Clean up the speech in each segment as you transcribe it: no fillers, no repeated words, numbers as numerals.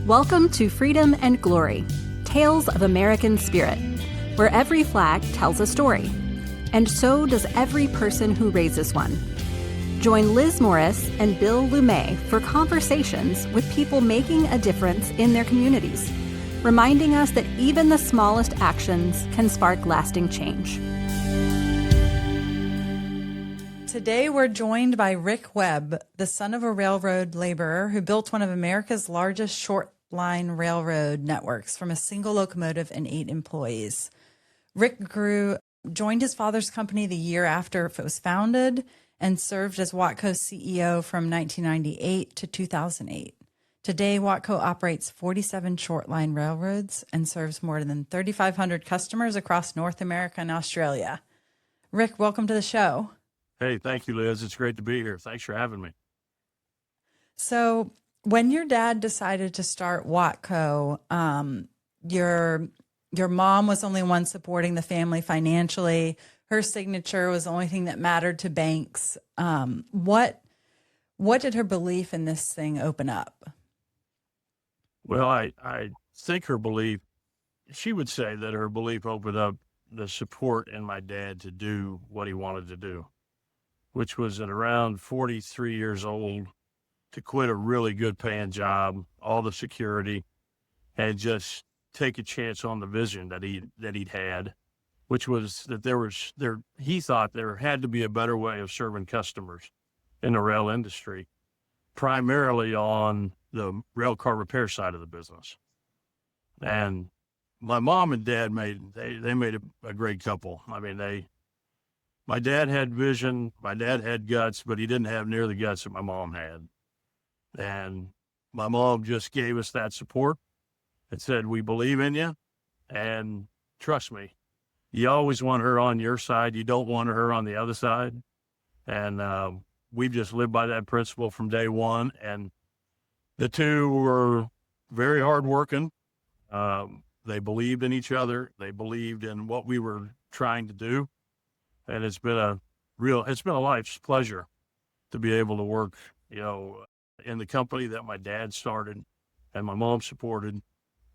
Welcome to Freedom and Glory, Tales of American Spirit, where every flag tells a story, and so does every person who raises one. Join Liz Morris and Bill Lumay for conversations with people making a difference in their communities, reminding us that even the smallest actions can spark lasting change. Today, we're joined by Rick Webb, the son of a railroad laborer who built one of America's largest short-line railroad networks from a single locomotive and 8 employees. Rick joined his father's company the year after it was founded and served as Waco's CEO from 1998 to 2008. Today, Waco operates 47 short-line railroads and serves more than 3,500 customers across North America and Australia. Rick, welcome to the show. Hey, thank you, Liz. It's great to be here. Thanks for having me. So when your dad decided to start Waco, your mom was the only one supporting the family financially. Her signature was the only thing that mattered to banks. What did her belief in this thing open up? Well, I think she would say that her belief opened up the support in my dad to do what he wanted to do, which was at around 43 years old to quit a really good paying job, all the security, and just take a chance on the vision that he'd had, which was that he thought there had to be a better way of serving customers in the rail industry, primarily on the rail car repair side of the business. And my mom and dad made a great couple. I mean, my dad had vision, my dad had guts, but he didn't have near the guts that my mom had. And my mom just gave us that support and said, we believe in you, and trust me, you always want her on your side. You don't want her on the other side. And we've just lived by that principle from day one. And the two were very hardworking. They believed in each other. They believed in what we were trying to do. And it's been a life's pleasure to be able to work, in the company that my dad started and my mom supported,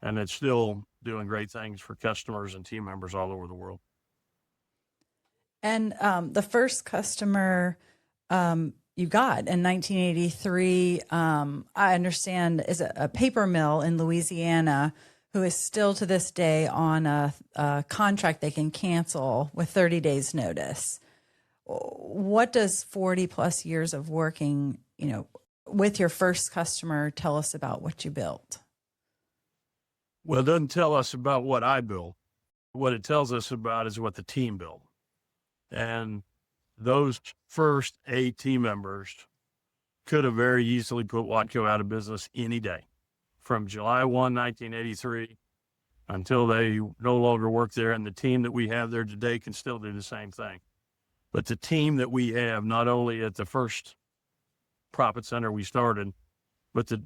and it's still doing great things for customers and team members all over the world. And the first customer you got in 1983, I understand, is a paper mill in Louisiana who is still to this day on a contract they can cancel with 30 days notice. What does 40 plus years of working, with your first customer tell us about what you built? Well, it doesn't tell us about what I built. What it tells us about is what the team built. And those first 8 team members could have very easily put Waco out of business any day. From July 1, 1983, until they no longer work there. And the team that we have there today can still do the same thing. But the team that we have, not only at the first profit center we started, but the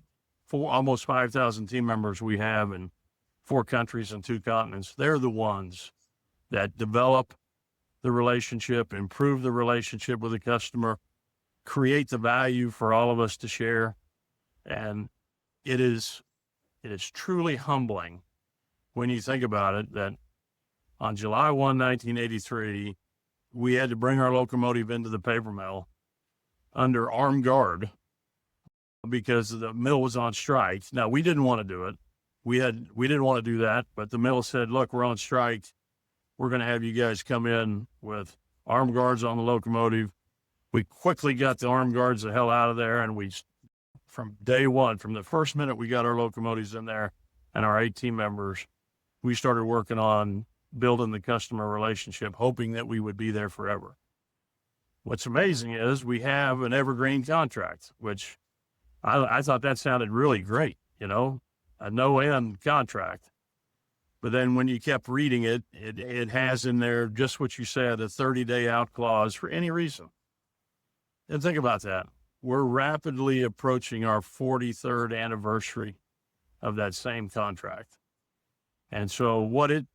almost 5,000 team members we have in 4 countries and 2 continents, they're the ones that develop the relationship, improve the relationship with the customer, create the value for all of us to share. And it is truly humbling when you think about it that on July 1, 1983, we had to bring our locomotive into the paper mill under armed guard because the mill was on strike. Now, we didn't want to do it. We didn't want to do that, but the mill said, look, we're on strike. We're going to have you guys come in with armed guards on the locomotive. We quickly got the armed guards the hell out of there, and from day one, from the first minute we got our locomotives in there and our 8 team members, we started working on building the customer relationship, hoping that we would be there forever. What's amazing is we have an evergreen contract, which I thought that sounded really great, a no-end contract. But then when you kept reading it, it has in there just what you said, a 30-day out clause for any reason. And think about that. We're rapidly approaching our 43rd anniversary of that same contract. And so what it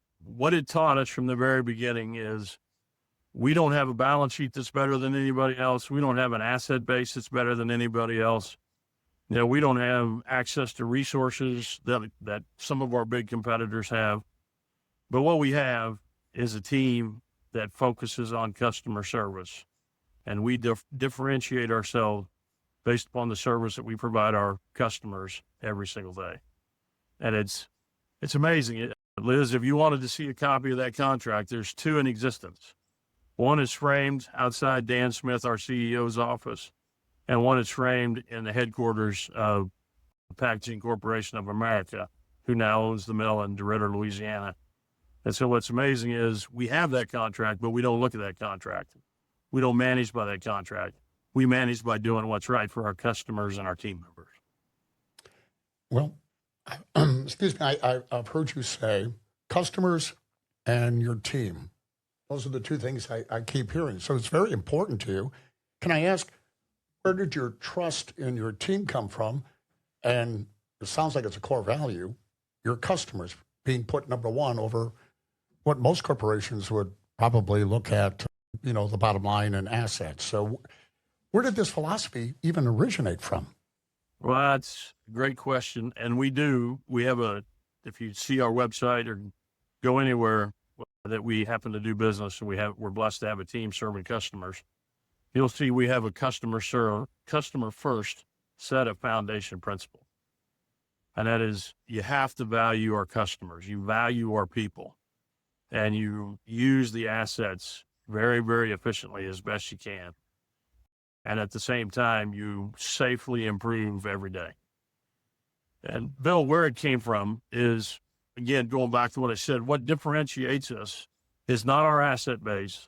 taught us from the very beginning is we don't have a balance sheet that's better than anybody else. We don't have an asset base that's better than anybody else. We don't have access to resources that some of our big competitors have. But what we have is a team that focuses on customer service, and we differentiate ourselves based upon the service that we provide our customers every single day. And it's amazing. Liz, if you wanted to see a copy of that contract, there's two in existence. One is framed outside Dan Smith, our CEO's office, and one is framed in the headquarters of Packaging Corporation of America, who now owns the mill in DeRidder, Louisiana. And so what's amazing is we have that contract, but we don't look at that contract. We don't manage by that contract. We manage by doing what's right for our customers and our team members. Well, excuse me, I've heard you say customers and your team. Those are the two things I keep hearing. So it's very important to you. Can I ask, where did your trust in your team come from? And it sounds like it's a core value, your customers being put number one over what most corporations would probably look at, the bottom line and assets. So where did this philosophy even originate from? Well, that's a great question. And we have if you see our website or go anywhere that we happen to do business and we're blessed to have a team serving customers, you'll see we have a customer first set of foundation principles. And that is, you have to value our customers. You value our people, and you use the assets very, very efficiently as best you can. And at the same time, you safely improve every day. And Bill, where it came from is, again, going back to what I said, what differentiates us is not our asset base.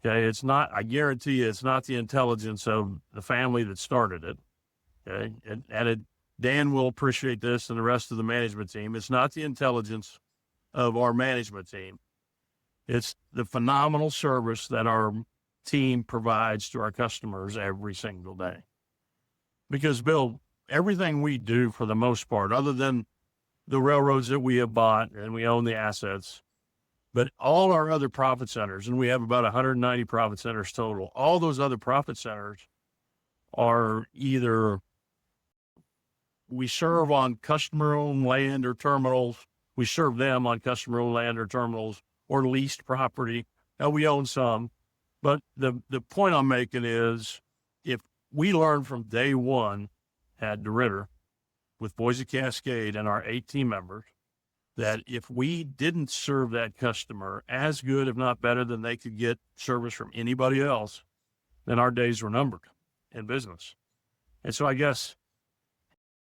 Okay. I guarantee you, it's not the intelligence of the family that started it. Okay. Dan will appreciate this and the rest of the management team. It's not the intelligence of our management team. It's the phenomenal service that our team provides to our customers every single day. Because, Bill, everything we do for the most part, other than the railroads that we have bought and we own the assets, but all our other profit centers, and we have about 190 profit centers total, all those other profit centers are either we serve on customer-owned land or terminals. We serve them on customer-owned land or terminals or leased property. Now, we own some, but the point I'm making is if we learned from day one at DeRidder with Boise Cascade and our 8 team members that if we didn't serve that customer as good, if not better, than they could get service from anybody else, then our days were numbered in business. And so I guess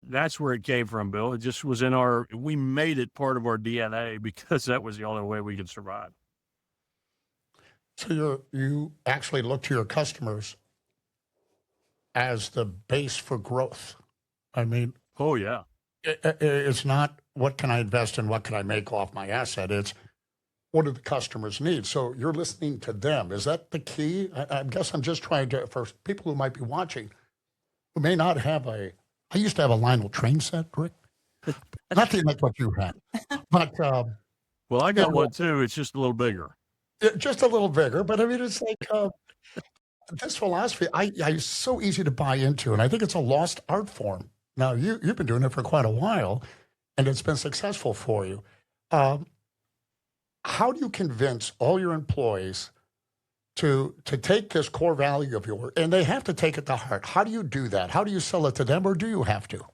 that's where it came from, Bill. It just was we made it part of our DNA because that was the only way we could survive. So you actually look to your customers as the base for growth. I mean, oh yeah. It's not what can I invest in, what can I make off my asset. It's what do the customers need? So you're listening to them. Is that the key? I guess I'm just trying to, for people who might be watching, who may not have I used to have a Lionel train set, Rick. Nothing like what you had. But, well, I got one too. It's just a little bigger. Just a little bigger. But I mean, it's like this philosophy, it's so easy to buy into. And I think it's a lost art form. Now, you've been doing it for quite a while, and it's been successful for you. How do you convince all your employees to take this core value of yours, and they have to take it to heart? How do you do that? How do you sell it to them, or do you have to?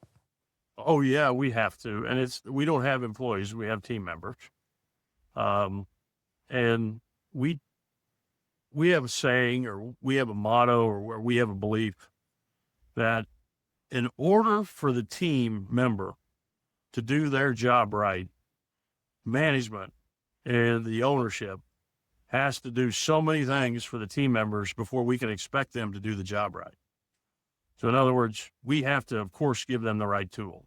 Oh yeah, we have to. And we don't have employees, we have team members. And we have a saying, or we have a motto, or we have a belief that in order for the team member to do their job right, management and the ownership has to do so many things for the team members before we can expect them to do the job right. So in other words, we have to, of course, give them the right tool.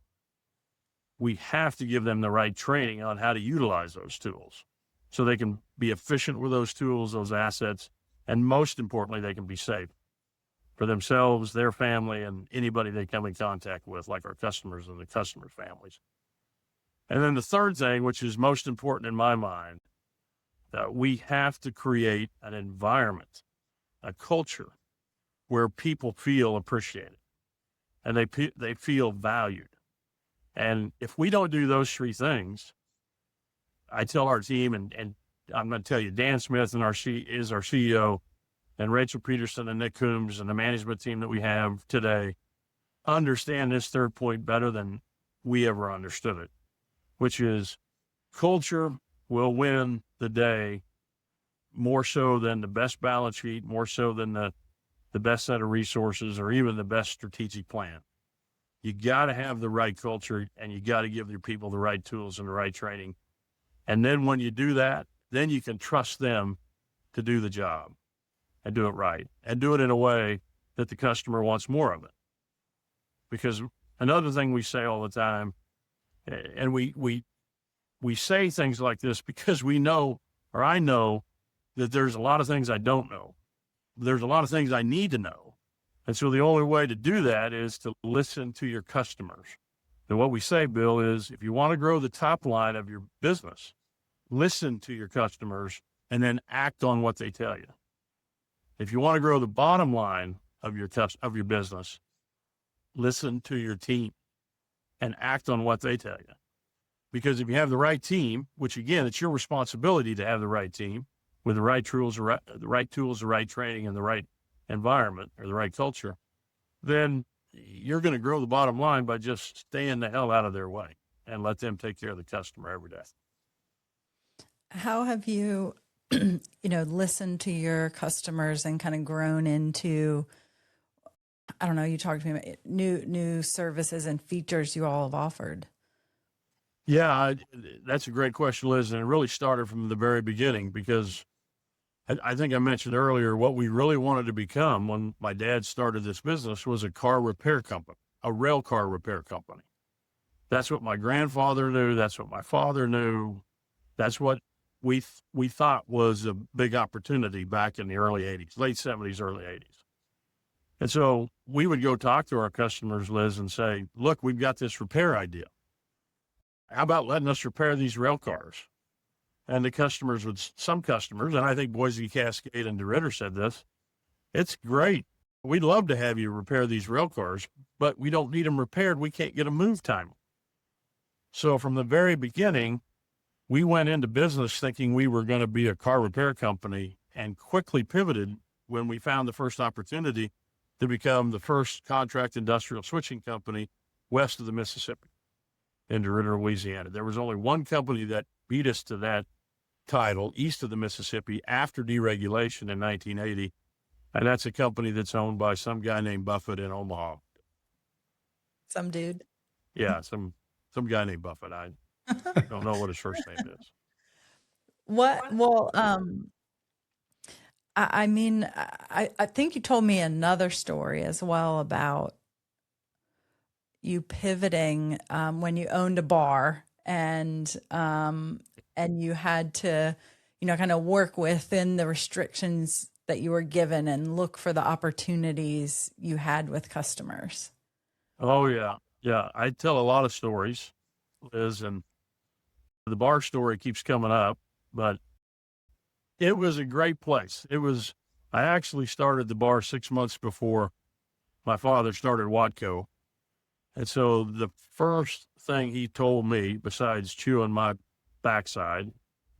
We have to give them the right training on how to utilize those tools so they can be efficient with those tools, those assets, and most importantly, they can be safe for themselves, their family, and anybody they come in contact with, like our customers and the customers' families. And then the third thing, which is most important in my mind, that we have to create an environment, a culture where people feel appreciated. and they feel valued. And if we don't do those three things, I tell our team, and I'm going to tell you, Dan Smith is our CEO, and Rachel Peterson and Nick Coombs and the management team that we have today understand this third point better than we ever understood it, which is culture will win the day more so than the best balance sheet, more so than the best set of resources or even the best strategic plan. You got to have the right culture, and you got to give your people the right tools and the right training. And then when you do that, then you can trust them to do the job and do it right and do it in a way that the customer wants more of it. Because another thing we say all the time, and we say things like this because we know, or I know, that there's a lot of things I don't know. There's a lot of things I need to know. And so the only way to do that is to listen to your customers. And what we say, Bill, is if you want to grow the top line of your business, listen to your customers and then act on what they tell you. If you want to grow the bottom line of your business, listen to your team and act on what they tell you. Because if you have the right team, which again, it's your responsibility to have the right team with the right tools, the right training, and the right environment or the right culture, then you're going to grow the bottom line by just staying the hell out of their way and let them take care of the customer every day. How have you, listened to your customers and kind of grown into, I don't know, you talked to me about new services and features you all have offered? Yeah, that's a great question, Liz. And it really started from the very beginning because I think I mentioned earlier what we really wanted to become when my dad started this business was a car repair company, a rail car repair company. That's what my grandfather knew. That's what my father knew. That's what we thought was a big opportunity back in the early 80s, late 70s, early 80s. And so we would go talk to our customers, Liz, and say, look, we've got this repair idea. How about letting us repair these rail cars? And some customers, and I think Boise Cascade and DeRitter said this, it's great. We'd love to have you repair these rail cars, but we don't need them repaired. We can't get them moved timely. So from the very beginning, we went into business thinking we were going to be a car repair company and quickly pivoted when we found the first opportunity to become the first contract industrial switching company west of the Mississippi in DeRitter, Louisiana. There was only one company that beat us to that title east of the Mississippi after deregulation in 1980, and that's a company that's owned by some guy named Buffett in Omaha. Some dude. Yeah, some guy named Buffett. I don't know what his first name is. What? Well, I mean, I think you told me another story as well about you pivoting when you owned a bar and you had to, kind of work within the restrictions that you were given and look for the opportunities you had with customers. Oh, yeah. Yeah. I tell a lot of stories, Liz, and the bar story keeps coming up, but it was a great place. I actually started the bar 6 months before my father started Waco. And so the first thing he told me, besides chewing my backside,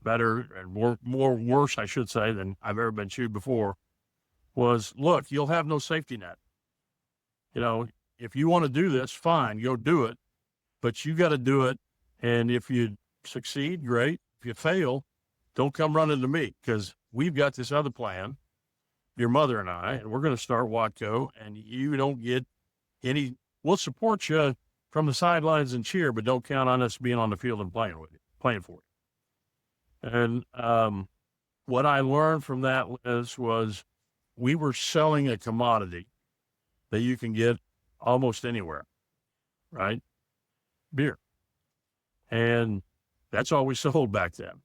better and worse, I should say, than I've ever been chewed before, was, look, you'll have no safety net. If you want to do this, fine, go do it, but you got to do it. And if you succeed, great. If you fail, don't come running to me because we've got this other plan, your mother and I, and we're going to start Waco, and you don't get any. We'll support you from the sidelines and cheer, but don't count on us being on the field and playing for you. And what I learned from that was we were selling a commodity that you can get almost anywhere, right? Beer. And that's all we sold back then.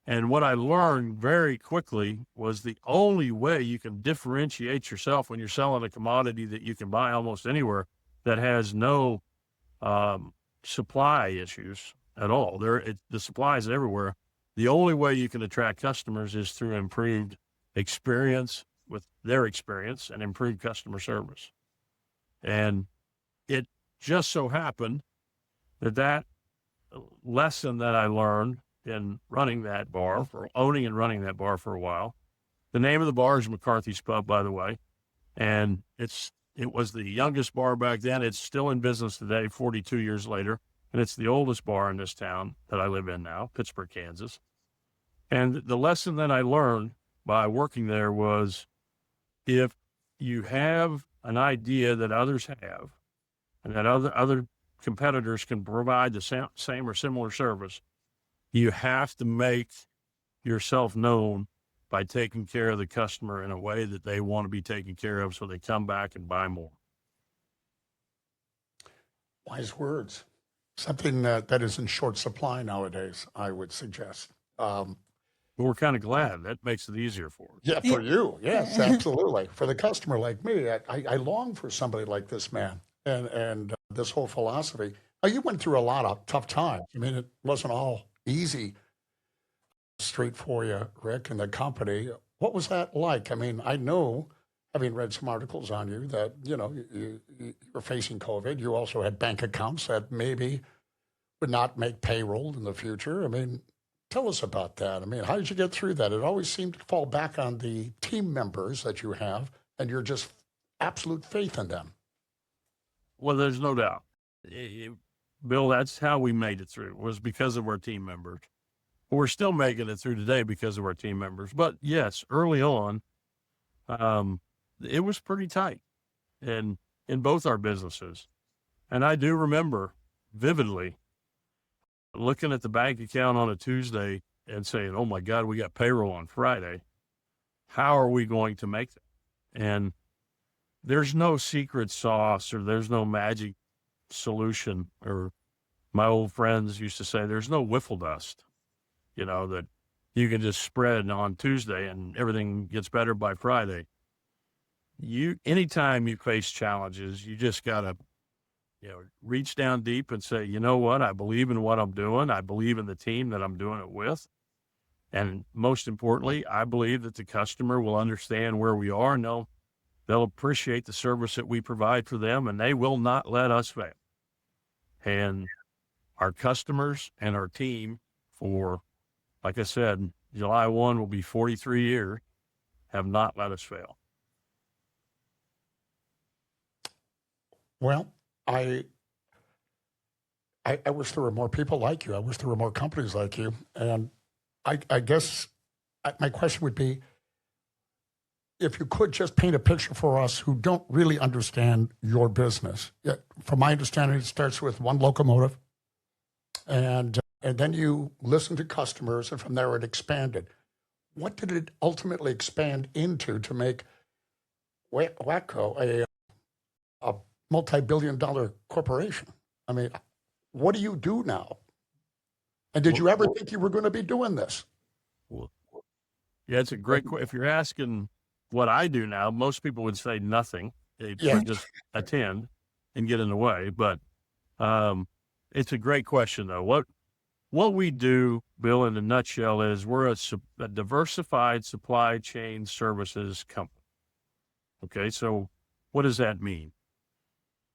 And what I learned very quickly was the only way you can differentiate yourself when you're selling a commodity that you can buy almost anywhere that has no supply issues at all. The supply is everywhere. The only way you can attract customers is through improved experience with their experience and improved customer service. And it just so happened that lesson that I learned in running that bar, for owning and running that bar for a while. The name of the bar is McCarthy's Pub, by the way. And it was the youngest bar back then. It's still in business today, 42 years later. And it's the oldest bar in this town that I live in now, Pittsburgh, Kansas. And the lesson that I learned by working there was, if you have an idea that others have and that other competitors can provide the same or similar service, you have to make yourself known by taking care of the customer in a way that they want to be taken care of, so they come back and buy more. Wise words. Something that is in short supply nowadays, I would suggest. We're kind of glad. That makes it easier for us. Yeah, for you. Yes, absolutely. For the customer like me, I long for somebody like this man and this whole philosophy. You went through a lot of tough times. I mean, it wasn't all easy street for you, Rick, and the company. What was that like? I mean, I know, having read some articles on you, that, you were facing COVID. You also had bank accounts that maybe would not make payroll in the future. I mean, tell us about that. I mean, how did you get through that? It always seemed to fall back on the team members that you have, and you're just absolute faith in them. Well, there's no doubt. Bill, that's how we made it through, was because of our team members. We're still making it through today because of our team members. But yes, early on, it was pretty tight in both our businesses. And I do remember vividly looking at the bank account on a Tuesday and saying, oh my God, we got payroll on Friday. How are we going to make that? And there's no secret sauce, or there's no magic solution, or my old friends used to say, there's no wiffle dust, that you can just spread on Tuesday and everything gets better by Friday. Anytime you face challenges, you just got to, reach down deep and say, you know what? I believe in what I'm doing. I believe in the team that I'm doing it with. And most importantly, I believe that the customer will understand where we are, and they'll appreciate the service that we provide for them, and they will not let us fail. And our customers and our team, for, like I said, July 1 will be 43 years, have not let us fail. Well, I wish there were more people like you. I wish there were more companies like you. And I guess my question would be, if you could just paint a picture for us who don't really understand your business. From my understanding, it starts with one locomotive, and then you listen to customers, and from there it expanded. What did it ultimately expand into to make Waco a multi-billion-dollar corporation? I mean, what do you do now? And did you ever think you were going to be doing this? Well, yeah, it's a great question. If you're asking what I do now, most people would say nothing. They just attend and get in the way. But it's a great question, though. What we do, Bill, in a nutshell, is we're a diversified supply chain services company. Okay, so what does that mean?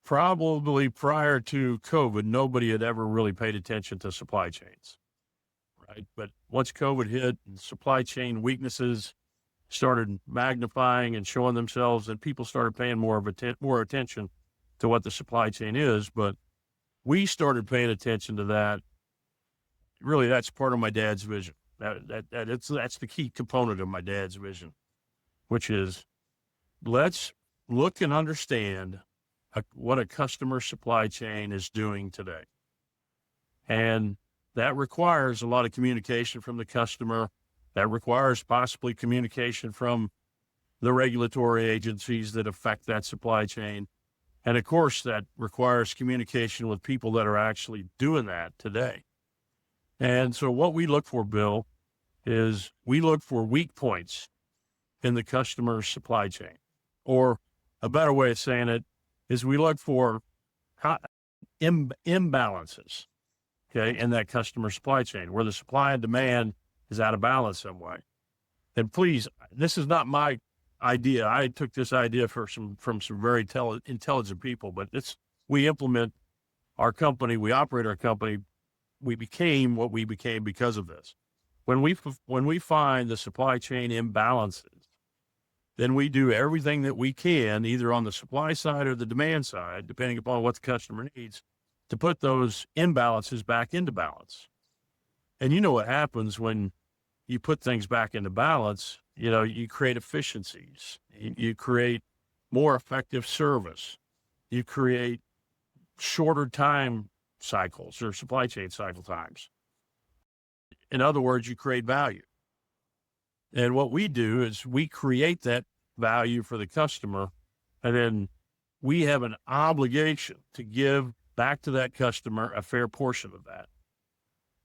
Probably prior to COVID, nobody had ever really paid attention to supply chains, right? But once COVID hit and supply chain weaknesses started magnifying and showing themselves, and people started paying more attention to what the supply chain is. But we started paying attention to that. Really, that's part of my dad's vision. That's the key component of my dad's vision, which is, let's look and understand what a customer supply chain is doing today. And that requires a lot of communication from the customer. That requires possibly communication from the regulatory agencies that affect that supply chain. And of course, that requires communication with people that are actually doing that today. And so what we look for, Bill, is we look for weak points in the customer's supply chain. Or a better way of saying it is, we look for imbalances, okay, in that customer supply chain, where the supply and demand is out of balance some way. And please, this is not my idea. I took this idea from some very intelligent people, but we implement our company, we operate our company, we became what we became because of this. When we find the supply chain imbalances, then we do everything that we can, either on the supply side or the demand side, depending upon what the customer needs, to put those imbalances back into balance. And you know what happens when you put things back into balance? You know, you create efficiencies, you create more effective service, you create shorter time cycles or supply chain cycle times. In other words, you create value. And what we do is we create that value for the customer, and then we have an obligation to give back to that customer a fair portion of that.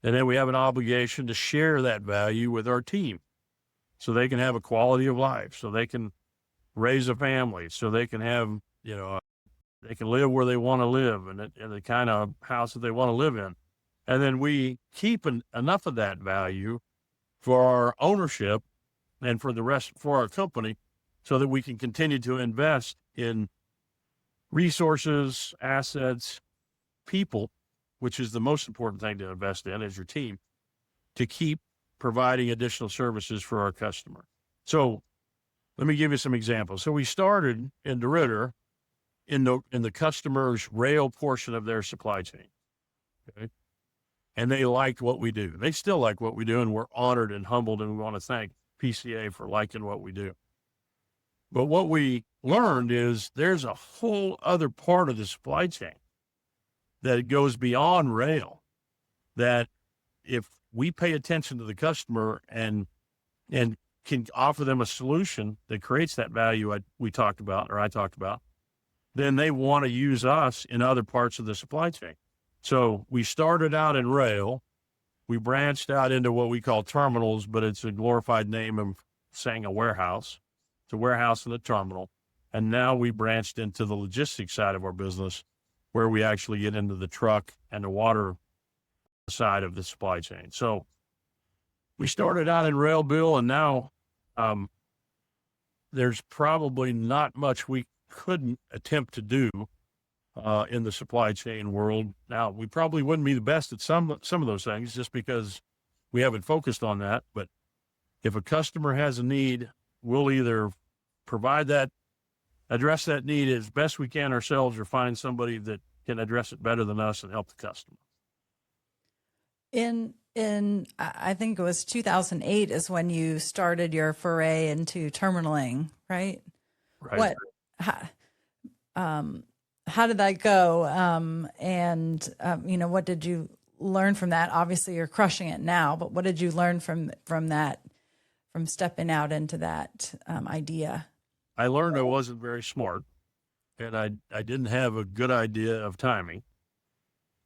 And then we have an obligation to share that value with our team so they can have a quality of life, so they can raise a family, so they can have, you know, they can live where they want to live and the kind of house that they want to live in. And then we keep enough of that value for our ownership and for the rest, for our company, so that we can continue to invest in resources, assets, people, which is the most important thing to invest in, is your team, to keep providing additional services for our customer. So let me give you some examples. So we started in DeRidder in the customer's rail portion of their supply chain. Okay. And they liked what we do. They still like what we do, and we're honored and humbled, and we want to thank PCA for liking what we do. But what we learned is there's a whole other part of the supply chain that goes beyond rail, that if we pay attention to the customer and can offer them a solution that creates that value I talked about, then they want to use us in other parts of the supply chain. So we started out in rail. We branched out into what we call terminals, but it's a glorified name of saying a warehouse. It's a warehouse and a terminal. And now we branched into the logistics side of our business, where we actually get into the truck and the water side of the supply chain. So we started out in rail, Bill, and now there's probably not much we couldn't attempt to do in the supply chain world. Now, we probably wouldn't be the best at some of those things just because we haven't focused on that. But if a customer has a need, we'll either provide that, address that need as best we can ourselves, or find somebody that can address it better than us and help the customer. In I think it was 2008 is when you started your foray into terminaling, right? Right. How did that go? What did you learn from that? Obviously, you're crushing it now, but what did you learn from that, from stepping out into that idea? I learned I wasn't very smart, and I didn't have a good idea of timing,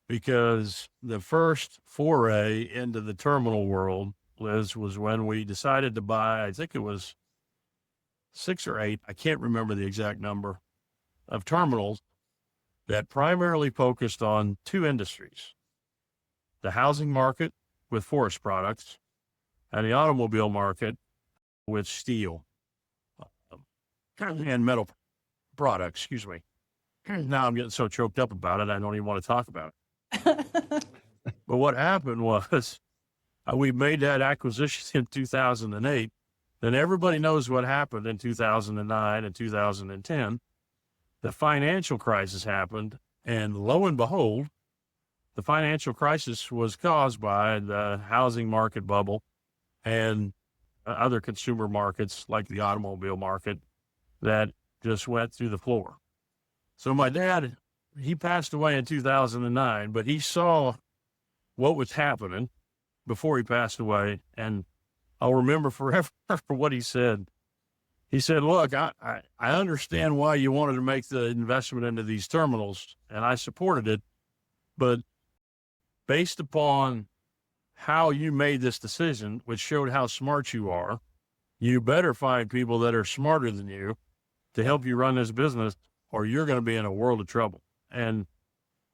because the first foray into the terminal world, Liz, was when we decided to buy, I think it was 6 or 8, I can't remember the exact number, of terminals that primarily focused on 2 industries: the housing market with forest products and the automobile market with steel and metal products, excuse me. Now I'm getting so choked up about it, I don't even want to talk about it. But what happened was we made that acquisition in 2008. Then everybody knows what happened in 2009 and 2010. The financial crisis happened, and lo and behold, the financial crisis was caused by the housing market bubble and other consumer markets like the automobile market that just went through the floor. So my dad, he passed away in 2009, but he saw what was happening before he passed away, and I'll remember forever for what he said. He said, look, I understand why you wanted to make the investment into these terminals, and I supported it, but based upon how you made this decision, which showed how smart you are, you better find people that are smarter than you to help you run this business, or you're going to be in a world of trouble. And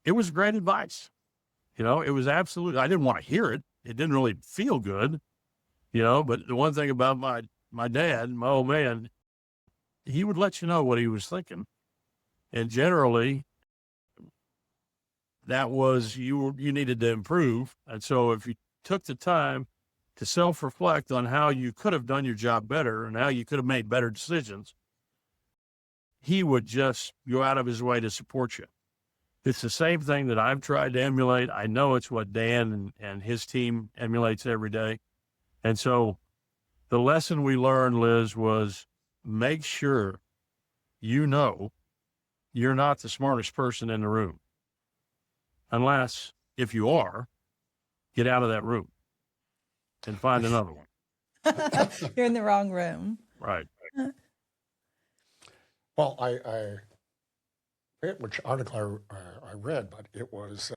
it was great advice. You know, it was absolutely, I didn't want to hear it. It didn't really feel good, you know, but the one thing about my dad, my old man, he would let you know what he was thinking. And generally, that was you needed to improve. And so if you took the time to self-reflect on how you could have done your job better and how you could have made better decisions, he would just go out of his way to support you. It's the same thing that I've tried to emulate. I know it's what Dan and his team emulates every day. And so the lesson we learned, Liz, was make sure you know you're not the smartest person in the room. Unless, if you are, get out of that room and find another one. You're in the wrong room. Right. Well, I forget which article I read, but it was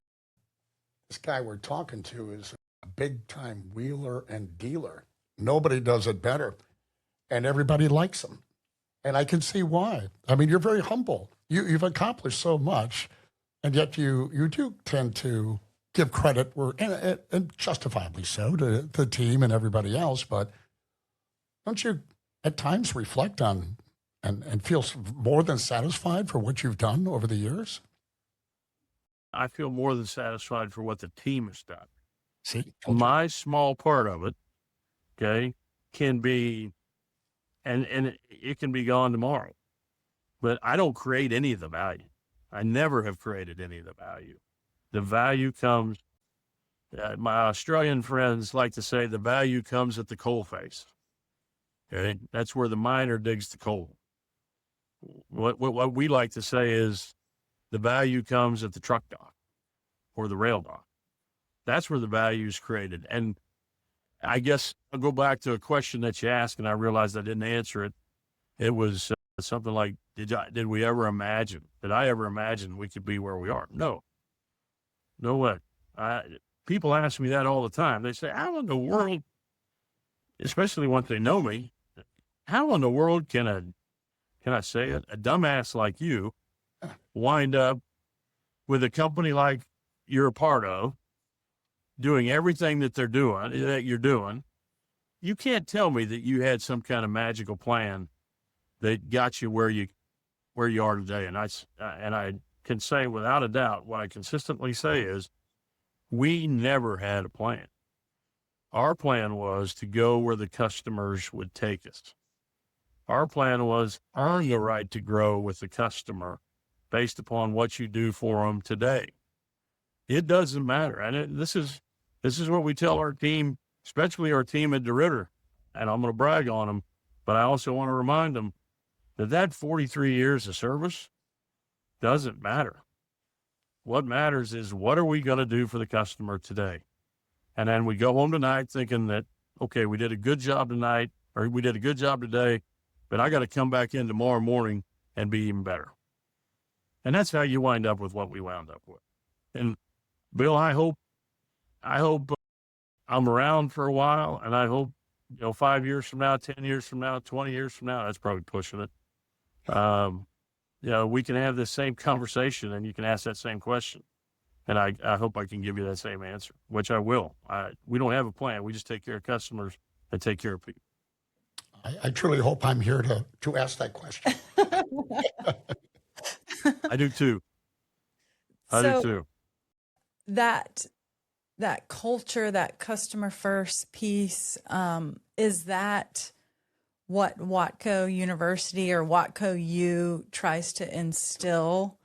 this guy we're talking to is a big-time wheeler and dealer. Nobody does it better, and everybody likes him. And I can see why. I mean, you're very humble. You've accomplished so much, and yet you do tend to give credit, and justifiably so, to the team and everybody else. But don't you at times reflect on and feel more than satisfied for what you've done over the years? I feel more than satisfied for what the team has done. See, My small part of it, okay, can be, and it can be gone tomorrow. But I don't create any of the value. I never have created any of the value. The value comes, my Australian friends like to say, the value comes at the coal face. Okay, that's where the miner digs the coal. What we like to say is the value comes at the truck dock or the rail dock. That's where the value is created. And I guess I'll go back to a question that you asked, and I realized I didn't answer it. It was something like, did I ever imagine we could be where we are? No way. People ask me that all the time. They say, how in the world, especially once they know me, how in the world can I say it, a dumbass like you wind up with a company like you're a part of, doing everything that you're doing? You can't tell me that you had some kind of magical plan that got you where you are today. And I can say without a doubt, what I consistently say is, we never had a plan. Our plan was to go where the customers would take us. Our plan was earn the right to grow with the customer based upon what you do for them today. It doesn't matter. And this is what we tell our team, especially our team at DeRitter. And I'm going to brag on them, but I also want to remind them that 43 years of service doesn't matter. What matters is, what are we going to do for the customer today? And then we go home tonight thinking that, okay, we did a good job tonight, or we did a good job today, but I got to come back in tomorrow morning and be even better. And that's how you wind up with what we wound up with. And Bill, I hope I'm around for a while, and I hope, 5 years from now, 10 years from now, 20 years from now, that's probably pushing it. We can have this same conversation and you can ask that same question. And I hope I can give you that same answer, which I will. We don't have a plan. We just take care of customers and take care of people. I truly hope I'm here to ask that question. I do too. I do too. That culture, that customer first piece, is that what Waco University or Waco U tries to instill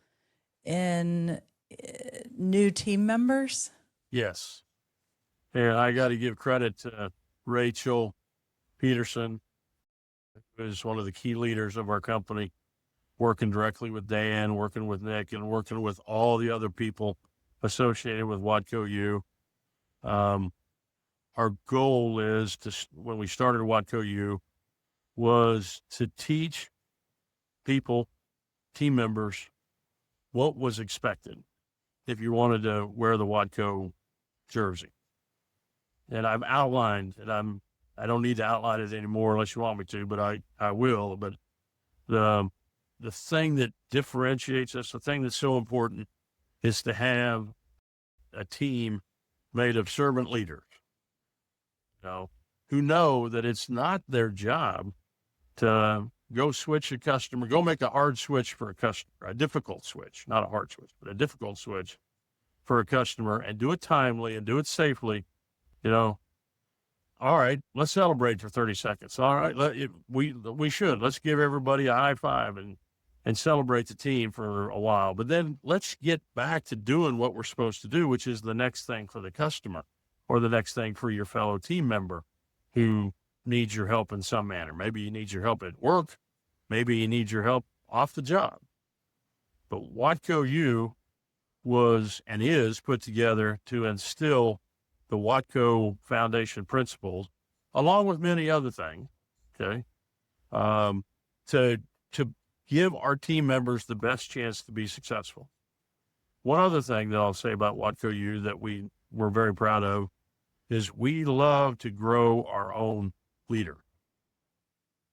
in new team members? Yes. And I got to give credit to Rachel Peterson, who is one of the key leaders of our company, working directly with Dan, working with Nick, and working with all the other people associated with Waco U. Our goal is when we started Waco U, was to teach people, team members, what was expected if you wanted to wear the Waco jersey. And I've outlined, and I don't need to outline it anymore unless you want me to, but I will. But the thing that differentiates us, the thing that's so important, is to have a team made of servant leaders, who know that it's not their job to go switch a customer, go make a hard switch for a customer, a difficult switch, not a hard switch, but a difficult switch for a customer and do it timely and do it safely, you know, all right, let's celebrate for 30 seconds. All right, we should. Let's give everybody a high five and celebrate the team for a while. But then let's get back to doing what we're supposed to do, which is the next thing for the customer or the next thing for your fellow team member who needs your help in some manner. Maybe you need your help at work. Maybe you need your help off the job. But Waco U was and is put together to instill the Waco Foundation principles, along with many other things, okay, to give our team members the best chance to be successful. One other thing that I'll say about Waco U that we're very proud of is we love to grow our own leader.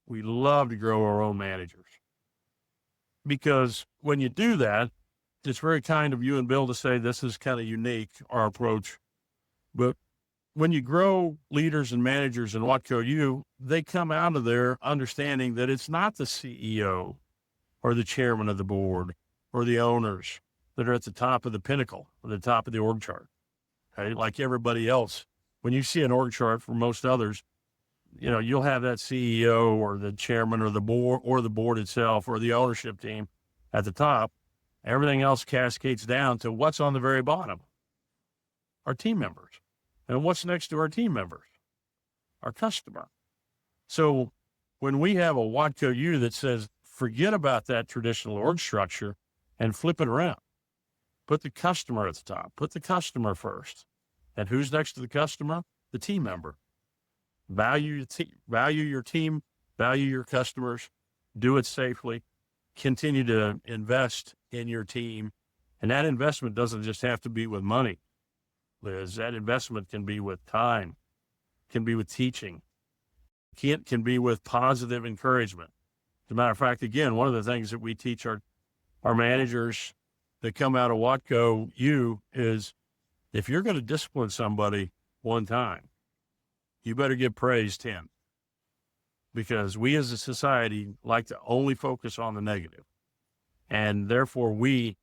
We love to grow our own managers. Because when you do that, it's very kind of you and Bill to say this is kind of unique, our approach. But when you grow leaders and managers in Waco U, they come out of there understanding that it's not the CEO or the chairman of the board or the owners that are at the top of the pinnacle or the top of the org chart. Okay? Like everybody else, when you see an org chart for most others, you know, you'll have that CEO or the chairman or the board itself or the ownership team at the top. Everything else cascades down to what's on the very bottom, our team members. And what's next to our team members? Our customer. So when we have a Waco U that says, forget about that traditional org structure and flip it around, put the customer at the top, put the customer first. And who's next to the customer? The team member. Value your team, value your customers, do it safely, continue to invest in your team. And that investment doesn't just have to be with money, Liz. That investment can be with time, can be with teaching, can be with positive encouragement. As a matter of fact, again, one of the things that we teach our managers that come out of Waco U is if you're going to discipline somebody one time, you better give praise 10, because we as a society like to only focus on the negative. And therefore we,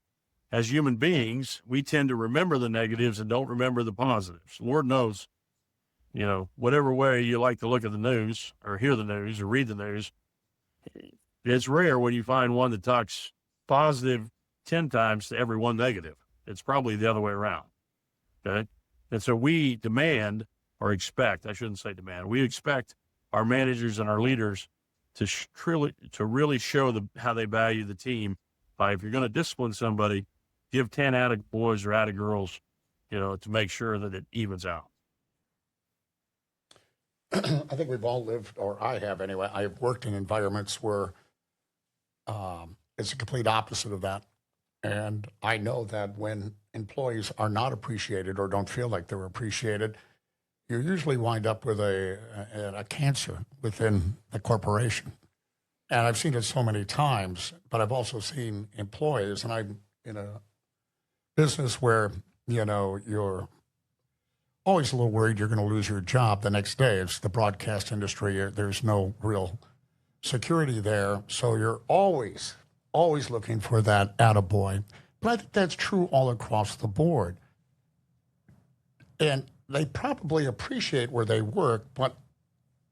as human beings, we tend to remember the negatives and don't remember the positives. Lord knows, you know, whatever way you like to look at the news or hear the news or read the news, it's rare when you find one that talks positive 10 times to every one negative. It's probably the other way around. Okay. And so we demand or expect, I shouldn't say demand, we expect our managers and our leaders to really show how they value the team by, if you're going to discipline somebody, give 10 attaboys or attagirls, you know, to make sure that it evens out. I think we've all lived, or I have anyway, I've worked in environments where it's a complete opposite of that. And I know that when employees are not appreciated or don't feel like they're appreciated, you usually wind up with a cancer within the corporation. And I've seen it so many times, but I've also seen employees, and I'm in a business where, you know, you're always a little worried you're going to lose your job the next day. It's the broadcast industry. There's no real security there. So you're always looking for that attaboy. But I think that's true all across the board. And they probably appreciate where they work, but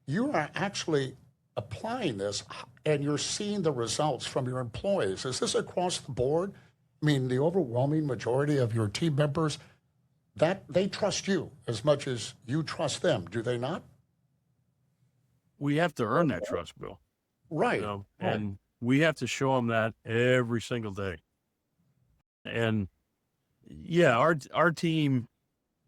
you are actually applying this and you're seeing the results from your employees. Is this across the board? I mean, the overwhelming majority of your team members, that they trust you as much as you trust them, do they not? We have to earn that trust, Bill. Right. You know, and we have to show them that every single day. And yeah, our team,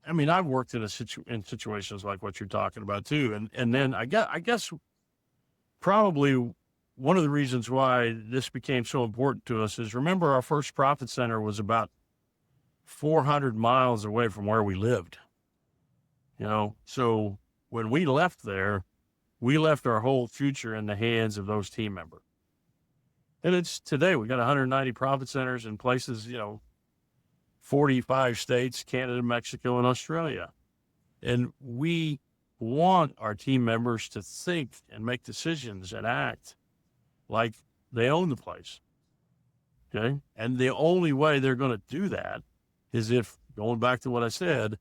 I mean, I've worked in situations like what you're talking about too. And then I guess probably one of the reasons why this became so important to us is, remember, our first profit center was about 400 miles away from where we lived. You know, so when we left there, we left our whole future in the hands of those team members. And it's today, we got 190 profit centers in places, you know, 45 states, Canada, Mexico, and Australia. And we want our team members to think and make decisions and act like they own the place. Okay. And the only way they're going to do that is if going back to what I said,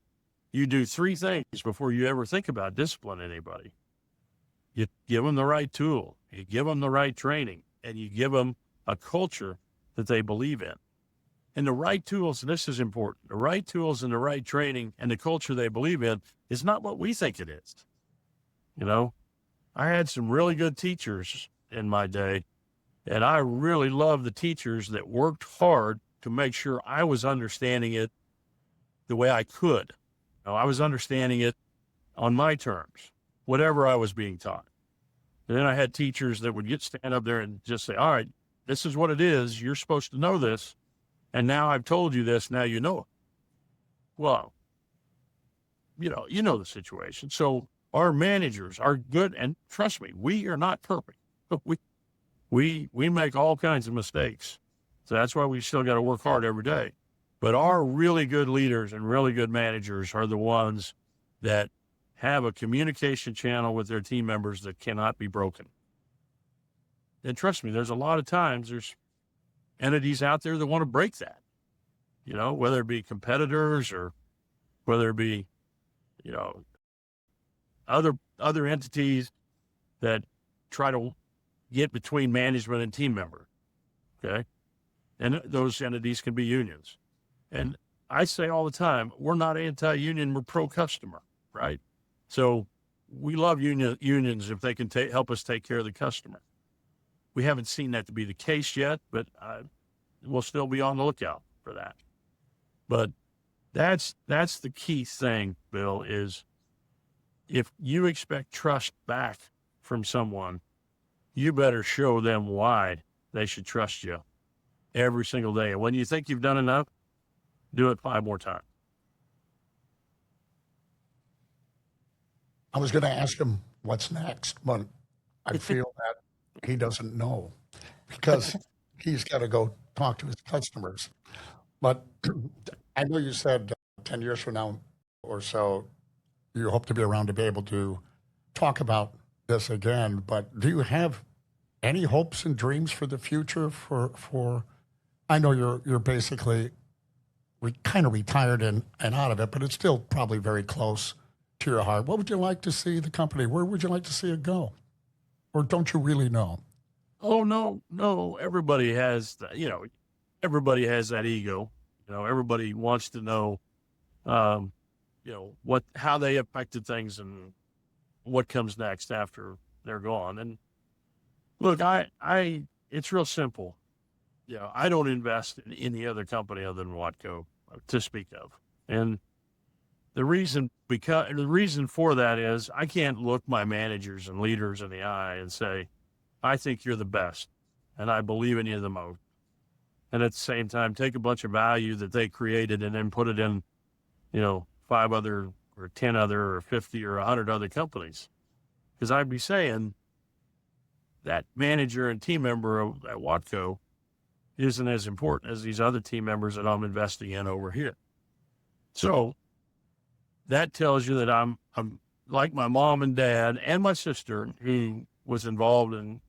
you do three things before you ever think about disciplining anybody. You give them the right tool, you give them the right training, and you give them a culture that they believe in. And the right tools, and this is important, the right tools and the right training and the culture they believe in is not what we think it is. You know, I had some really good teachers in my day, and I really loved the teachers that worked hard to make sure I was understanding it the way I could. You know, I was understanding it on my terms, whatever I was being taught. And then I had teachers that would stand up there and just say, all right, this is what it is. You're supposed to know this. And now I've told you this, now you know it. Well, you know the situation. So our managers are good, and trust me, we are not perfect. We make all kinds of mistakes. So that's why we still got to work hard every day. But our really good leaders and really good managers are the ones that have a communication channel with their team members that cannot be broken. And trust me, there's a lot of times there's entities out there that want to break that, you know, whether it be competitors or whether it be, you know, other entities that try to get between management and team member. Okay. And those entities can be unions. And I say all the time, we're not anti-union, we're pro-customer, right? So we love unions if they can help us take care of the customer. We haven't seen that to be the case yet, but we'll still be on the lookout for that. But that's the key thing, Bill, is if you expect trust back from someone, you better show them why they should trust you every single day. And when you think you've done enough, do it 5 more times. I was going to ask him what's next, but I feel that he doesn't know because he's got to go talk to his customers. But I know you said 10 years from now or so, you hope to be around to be able to talk about this again. But do you have any hopes and dreams for the future for I know you're basically kind of retired and out of it, but it's still probably very close to your heart. What would you like to see the company? Where would you like to see it go? Or don't you really know? Oh, no. Everybody has, everybody has that ego. You know, everybody wants to know, how they affected things and what comes next after they're gone. And look, it's real simple. You know, I don't invest in any other company other than Waco to speak of. And the reason for that is I can't look my managers and leaders in the eye and say, I think you're the best and I believe in you the most. And at the same time, take a bunch of value that they created and then put it in, 5 other or 10 other or 50 or 100 other companies. Because I'd be saying that manager and team member at Waco isn't as important as these other team members that I'm investing in over here. So that tells you that I'm like my mom and dad and my sister, who was involved and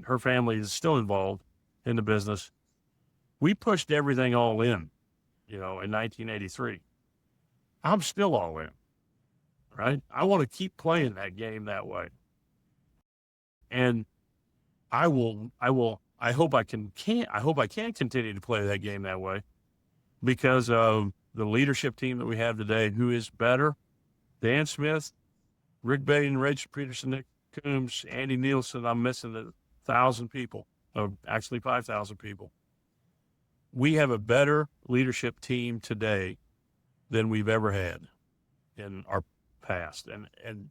her family is still involved in the business. We pushed everything all in, in 1983. I'm still all in, right? I want to keep playing that game that way. And I hope I can continue to play that game that way because of the leadership team that we have today, who is better. Dan Smith, Rick Baden, Rachel Peterson, Nick Coombs, Andy Nielsen. I'm missing 1,000 people, actually 5,000 people. We have a better leadership team today than we've ever had in our past. And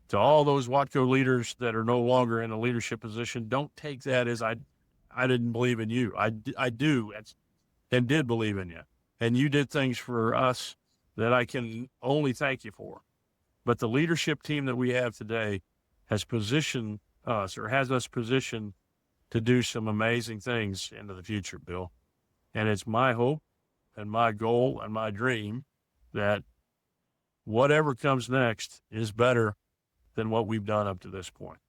to all those Watco leaders that are no longer in a leadership position, don't take that as I didn't believe in you. I do and did believe in you. And you did things for us that I can only thank you for. But the leadership team that we have today has us positioned to do some amazing things into the future, Bill. And it's my hope and my goal and my dream that whatever comes next is better than what we've done up to this point.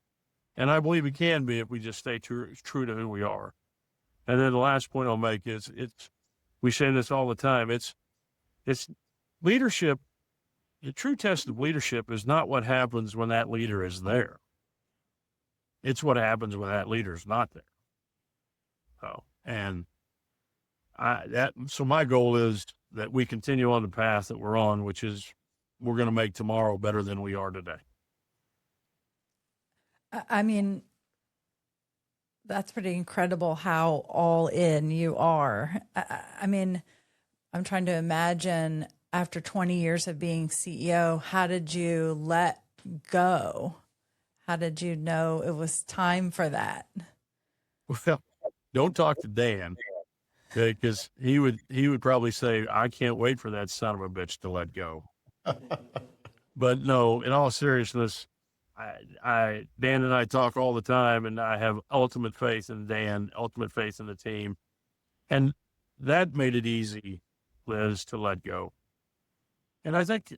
And I believe it can be if we just stay true to who we are. And then the last point I'll make is we say this all the time. It's leadership. The true test of leadership is not what happens when that leader is there. It's what happens when that leader is not there. So, and so my goal is that we continue on the path that we're on, which is we're going to make tomorrow better than we are today. I mean, that's pretty incredible how all in you are. I mean, I'm trying to imagine after 20 years of being CEO, how did you let go? How did you know it was time for that? Well, don't talk to Dan, because he would probably say, I can't wait for that son of a bitch to let go. But no, in all seriousness, Dan and I talk all the time, and I have ultimate faith in Dan, ultimate faith in the team. And that made it easy, Liz, to let go. And I think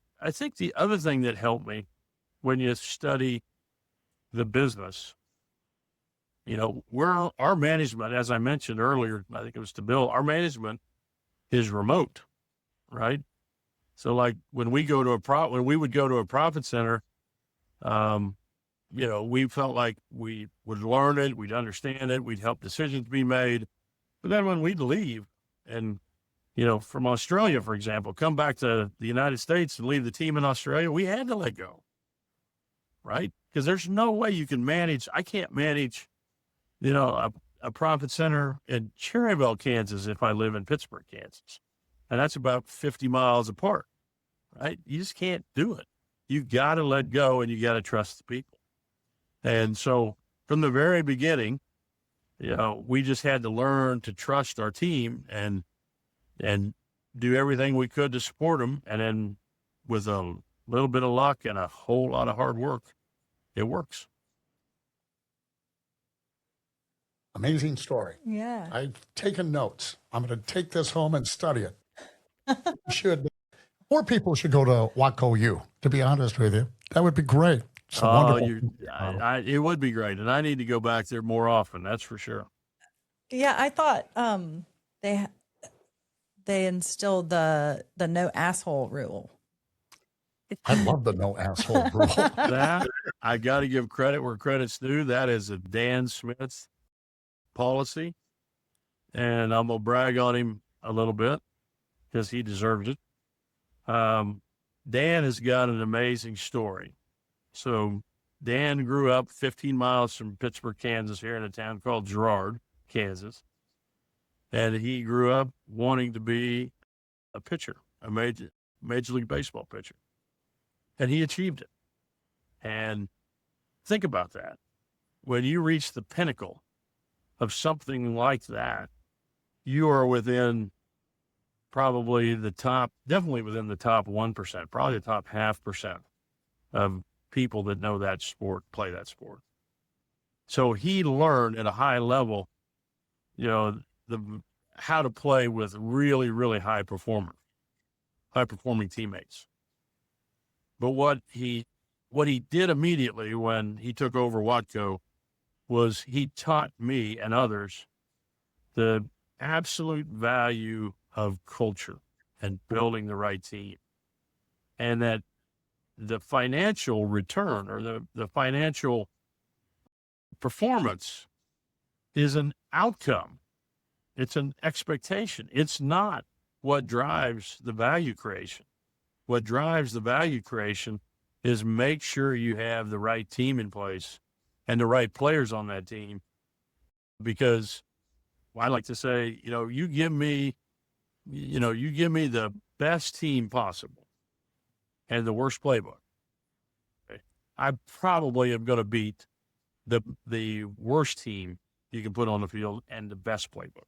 the other thing that helped me when you study the business, our management, as I mentioned earlier, I think it was to Bill, our management is remote, right? So like when we would go to a profit center, we felt like we would learn it, we'd understand it, we'd help decisions be made. But then when we'd leave and, from Australia, for example, come back to the United States and leave the team in Australia, we had to let go, right? Because there's no way you can manage. I can't manage, a profit center in Cherryville, Kansas, if I live in Pittsburgh, Kansas. And that's about 50 miles apart, right? You just can't do it. You got to let go, and you got to trust the people. And so from the very beginning, we just had to learn to trust our team and do everything we could to support them. And then with a little bit of luck and a whole lot of hard work, it works. Amazing story. Yeah. I've taken notes. I'm going to take this home and study it. More people should go to Waco U, to be honest with you. That would be great. It's a wonderful. It would be great. And I need to go back there more often. That's for sure. Yeah. I thought, they instilled the no asshole rule. I love the no asshole rule. That, I got to give credit where credit's due. That is a Dan Smith policy. And I'm going to brag on him a little bit because he deserves it. Dan has got an amazing story. So Dan grew up 15 miles from Pittsburgh, Kansas, here in a town called Girard, Kansas. And he grew up wanting to be a pitcher, a Major League Baseball pitcher. And he achieved it. And think about that. When you reach the pinnacle of something like that, you are within probably definitely within the top 1%, probably the top 0.5% of people that know that sport, play that sport. So he learned at a high level, how to play with really, really high performing teammates. But what he did immediately when he took over Watco was he taught me and others the absolute value of culture and building the right team. And that the financial return or the financial performance is an outcome. It's an expectation. It's not what drives the value creation. What drives the value creation is make sure you have the right team in place and the right players on that team. Because I like to say, you give me the best team possible and the worst playbook. Okay? I probably am going to beat the worst team you can put on the field and the best playbook.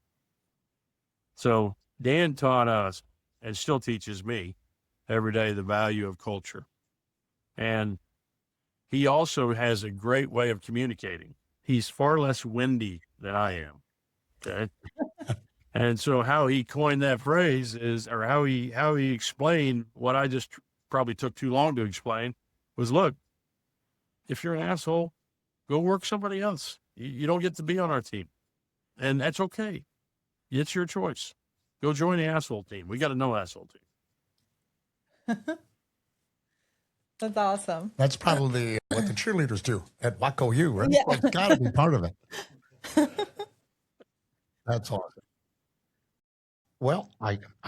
So Dan taught us and still teaches me every day the value of culture. And he also has a great way of communicating. He's far less windy than I am. Okay. And so how he coined that phrase or how he explained what I just probably took too long to explain was, look, if you're an asshole, go work somebody else. You don't get to be on our team. And that's okay. It's your choice. Go join the asshole team. We got a no asshole team. That's awesome. That's probably what the cheerleaders do at Waco U, right? Yeah. It's got to be part of it. That's awesome. Well,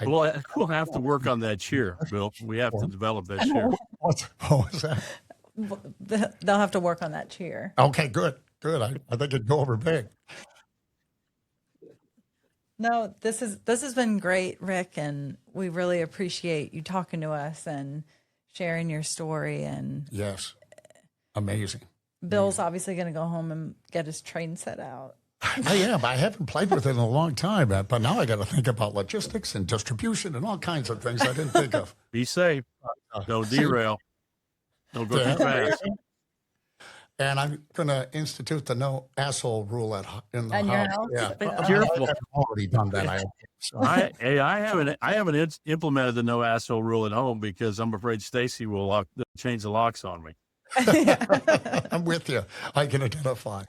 We'll have to work on that cheer, Bill. We have to develop that cheer. what was that? They'll have to work on that cheer. Okay, good. I think it'd go over big. No, this has been great, Rick, and we really appreciate you talking to us and sharing your story. And Yes, amazing. Bill's obviously going to go home and get his train set out. I am. I haven't played with it in a long time, but now I got to think about logistics and distribution and all kinds of things I didn't think of. Be safe. Don't derail. Don't go too fast. And I'm going to institute the no asshole rule in the At your house. house? Yeah, Careful. I've already done that. I so. I haven't implemented the no asshole rule at home because I'm afraid Stacy will change the locks on me. I'm with you. I can identify.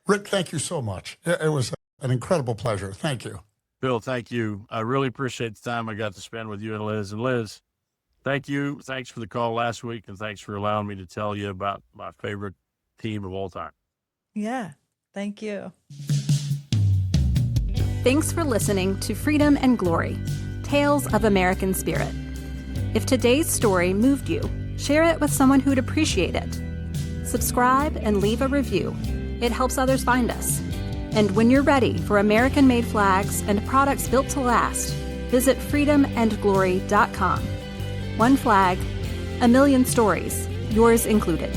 Rick, thank you so much. It was an incredible pleasure. Thank you. Bill, thank you. I really appreciate the time I got to spend with you and Liz. And Liz, thank you. Thanks for the call last week, and thanks for allowing me to tell you about my favorite team of all time. Yeah, thank you. Thanks for listening to Freedom and Glory, Tales of American Spirit. If today's story moved you, share it with someone who'd appreciate it. Subscribe and leave a review. It helps others find us. And when you're ready for American-made flags and products built to last, visit freedomandglory.com. One flag, a million stories, yours included.